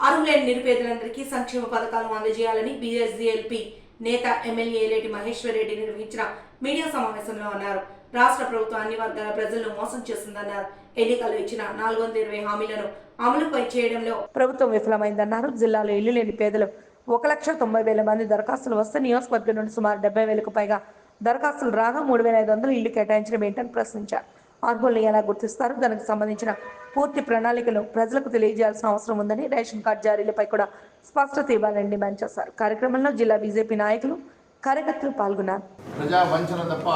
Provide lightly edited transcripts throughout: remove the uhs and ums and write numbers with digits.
అర్హులైన నిరుపేదలందరికీ సంక్షేమ పథకాలను అందజేయాలని బీఎస్జీఎల్పీ నేత ఎమ్మెల్యే ఏలేటి మహేశ్వర్ రెడ్డి నిర్వహించిన మీడియా సమావేశంలో అన్నారు. రాష్ట్ర ప్రభుత్వం అన్ని వర్గాల ప్రజలను మోసం చేస్తుందన్నారు. ఎన్నికల్లో ఇచ్చిన 420 హామీలను అమలుపై చేయడంలో ప్రభుత్వం విఫలమైందన్నారు. జిల్లాలో ఇల్లు లేని పేదలు 1,90,000 మంది దరఖాస్తులు వస్తే నియోజకవర్గం నుండి సుమారు 70,000కు పైగా దరఖాస్తులు రాగా 3,500 ఇల్లు కేటాయించడం ఏంటని ప్రశ్నించారు. అర్హుల్ని ఎలా గుర్తిస్తారు, దానికి సంబంధించిన పూర్తి ప్రణాళికలు ప్రజలకు తెలియజేయాల్సిన అవసరం ఉందని, రేషన్ కార్డు జారీలపై కూడా స్పష్టత ఇవ్వాలని డిమాండ్ చేశారు. కార్యక్రమంలో జిల్లా బీజేపీ నాయకులు, కార్యకర్తలు పాల్గొన్నారు. ప్రజా వంచన తప్ప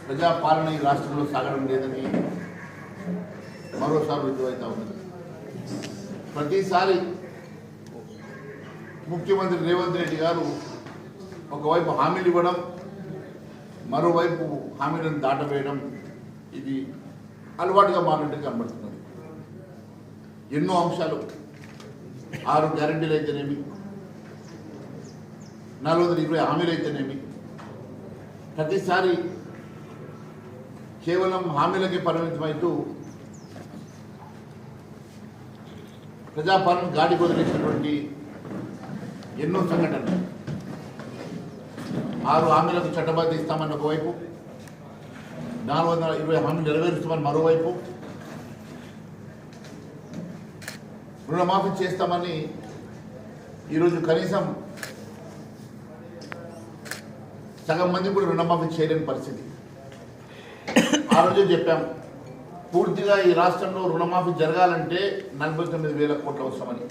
ప్రజాపాలన ఈ రాష్ట్రంలో సాగడం లేదని మరోసారి రుజువైతా ఉన్నది. ప్రతిసారి ముఖ్యమంత్రి రేవంత్ రెడ్డి గారు ఒకవైపు హామీలు ఇవ్వడం, మరోవైపు హామీలను దాటవేయడం, ఇది అలవాటుగా మారినట్టు కనబడుతున్నది. ఎన్నో అంశాలు 6 గ్యారెంటీలు అయితేనేమి, 420 హామీలు అయితేనేమి, ప్రతిసారి కేవలం హామీలకే పరిమితమైతూ ప్రజాపాలన గాడి వదిలేసినటువంటి ఎన్నో సంఘటనలు. 6 హామీలకు చట్టబద్ధ ఇస్తామని ఒకవైపు, 420 హామీలు నెరవేరుస్తామని మరోవైపు, రుణమాఫీ చేస్తామని ఈరోజు కనీసం సగం మంది కూడా రుణమాఫీ చేయలేని పరిస్థితి. ఆ రోజు చెప్పాం, పూర్తిగా ఈ రాష్ట్రంలో రుణమాఫీ జరగాలంటే 49,000 కోట్ల అవసరమని.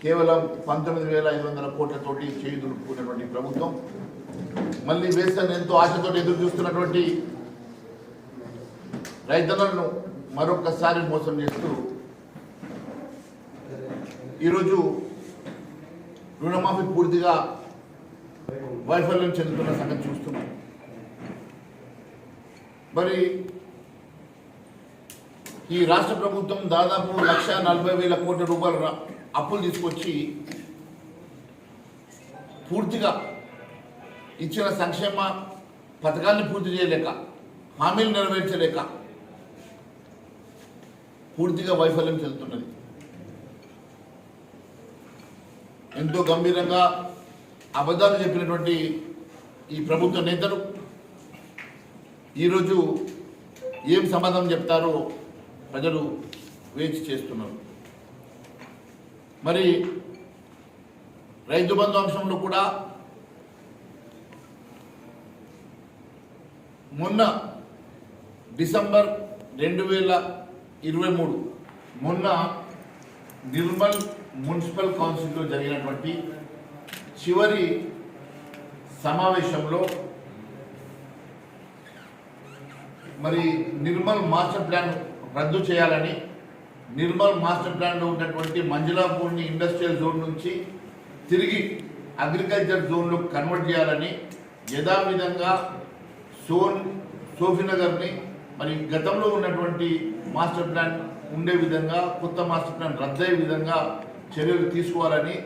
కేవలం 19,500 కోట్లతోటి చేయి దులుపుకున్నటువంటి ప్రభుత్వం మళ్ళీ వేస్తాను ఎంతో ఆశతో ఎదురు చూస్తున్నటువంటి రైతన్నలను మరొకసారి మోసం చేస్తూ ఈరోజు రుణమాఫీ పూర్తిగా వైఫల్యం చెందుతున్న సంగతి చూస్తున్నాం. మరి ఈ రాష్ట్ర ప్రభుత్వం దాదాపు 1,40,000 కోట్ల రూపాయల అప్పులు తీసుకొచ్చి పూర్తిగా ఇచ్చిన సంక్షేమ పథకాన్ని పూర్తి చేయలేక, హామీలు నెరవేర్చలేక పూర్తిగా వైఫల్యం చెందుతున్నది. ఎంతో గంభీరంగా అబద్ధాలు చెప్పినటువంటి ఈ ప్రభుత్వ నేతలు ఈరోజు ఏం సమాధానం చెప్తారో ప్రజలు వేచి చేస్తున్నారు. మరి రైతు బంధు అంశంలో కూడా మొన్న డిసెంబర్ 2023 మొన్న నిర్మల్ మున్సిపల్ కౌన్సిల్లో జరిగినటువంటి చివరి సమావేశంలో మరి నిర్మల్ మాస్టర్ ప్లాన్ రద్దు చేయాలని, నిర్మల్ మాస్టర్ ప్లాన్లో ఉన్నటువంటి మంజులాపూర్ని ఇండస్ట్రియల్ జోన్ నుంచి తిరిగి అగ్రికల్చర్ జోన్లో కన్వర్ట్ చేయాలని, యథావిధంగా సోఫీనగర్ని మరి గతంలో ఉన్నటువంటి మాస్టర్ ప్లాన్ ఉండే విధంగా, కొత్త మాస్టర్ ప్లాన్ రద్దయ్యే విధంగా చర్యలు తీసుకోవాలని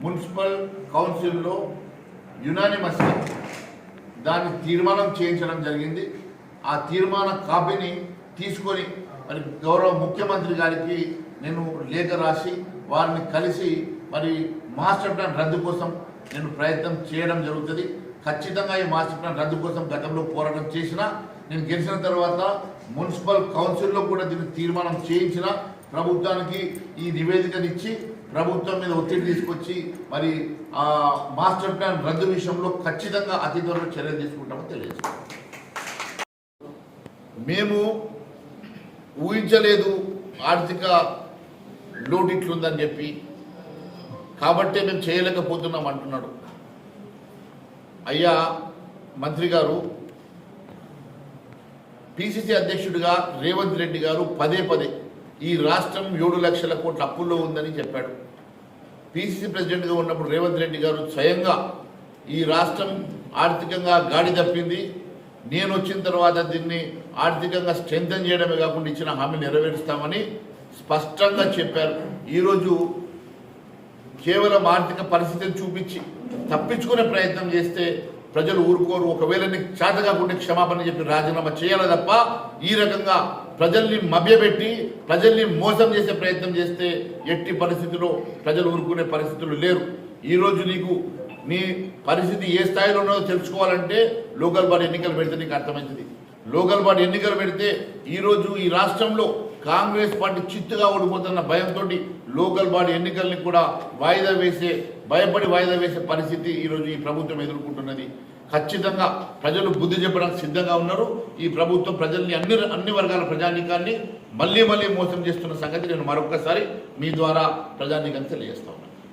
మున్సిపల్ కౌన్సిల్లో యునానిమస్గా దాన్ని తీర్మానం చేయించడం జరిగింది. ఆ తీర్మాన కాపీని తీసుకొని మరి గౌరవ ముఖ్యమంత్రి గారికి నేను లేఖ రాసి వారిని కలిసి మరి మాస్టర్ ప్లాన్ రద్దు కోసం నేను ప్రయత్నం చేయడం జరుగుతుంది. ఖచ్చితంగా ఈ మాస్టర్ ప్లాన్ రద్దు కోసం గతంలో పోరాటం చేసినా, నేను గెలిచిన తర్వాత మున్సిపల్ కౌన్సిల్లో కూడా దీన్ని తీర్మానం చేయించిన, ప్రభుత్వానికి ఈ నివేదికనిచ్చి ప్రభుత్వం మీద ఒత్తిడి తీసుకొచ్చి మరి ఆ మాస్టర్ ప్లాన్ రద్దు విషయంలో ఖచ్చితంగా అతి త్వరలో చర్యలు తీసుకుంటామని తెలియజేస్తాం. మేము ఊహించలేదు ఆర్థిక లోటు ఇట్లుందని చెప్పి, కాబట్టే మేము చేయలేకపోతున్నాం అంటున్నాడు. అయ్యా మంత్రి గారు, పిసిసి అధ్యక్షుడిగా రేవంత్ రెడ్డి గారు పదే ఈ రాష్ట్రం 7 లక్షల కోట్ల అప్పుల్లో ఉందని చెప్పాడు. పిసిసి ప్రెసిడెంట్గా ఉన్నప్పుడు రేవంత్ రెడ్డి గారు స్వయంగా ఈ రాష్ట్రం ఆర్థికంగా గాడి తప్పింది, నేను వచ్చిన తర్వాత దీన్ని ఆర్థికంగా స్ట్రెంథన్ చేయడమే కాకుండా ఇచ్చిన హామీ నెరవేరుస్తామని స్పష్టంగా చెప్పారు. ఈరోజు కేవలం ఆర్థిక పరిస్థితిని చూపించి తప్పించుకునే ప్రయత్నం చేస్తే ప్రజలు ఊరుకోరు. ఒకవేళ నీకు చేత కాకుండా క్షమాపణ చెప్పి రాజీనామా చేయాలి తప్ప ఈ రకంగా ప్రజల్ని మభ్యపెట్టి ప్రజల్ని మోసం చేసే ప్రయత్నం చేస్తే ఎట్టి పరిస్థితిలో ప్రజలు ఊరుకునే పరిస్థితులు లేరు. ఈరోజు నీకు నీ పరిస్థితి ఏ స్థాయిలో ఉన్నదో తెలుసుకోవాలంటే లోకల్ బాడీ ఎన్నికలు పెడితే నీకు అర్థమవుతుంది. లోకల్ బాడీ ఎన్నికలు పెడితే ఈరోజు ఈ రాష్ట్రంలో కాంగ్రెస్ పార్టీ చిత్తుగా ఓడిపోతున్న భయంతో లోకల్ బాడీ ఎన్నికల్ని కూడా భయపడి వాయిదా వేసే పరిస్థితి ఈరోజు ఈ ప్రభుత్వం ఎదుర్కొంటున్నది. ఖచ్చితంగా ప్రజలు బుద్ధి చెప్పడానికి సిద్ధంగా ఉన్నారు. ఈ ప్రభుత్వం ప్రజల్ని అన్ని వర్గాల ప్రజానీకాన్ని మళ్ళీ మోసం చేస్తున్న సంగతి నేను మరొకసారి మీ ద్వారా ప్రజానీకాన్ని తెలియజేస్తాను.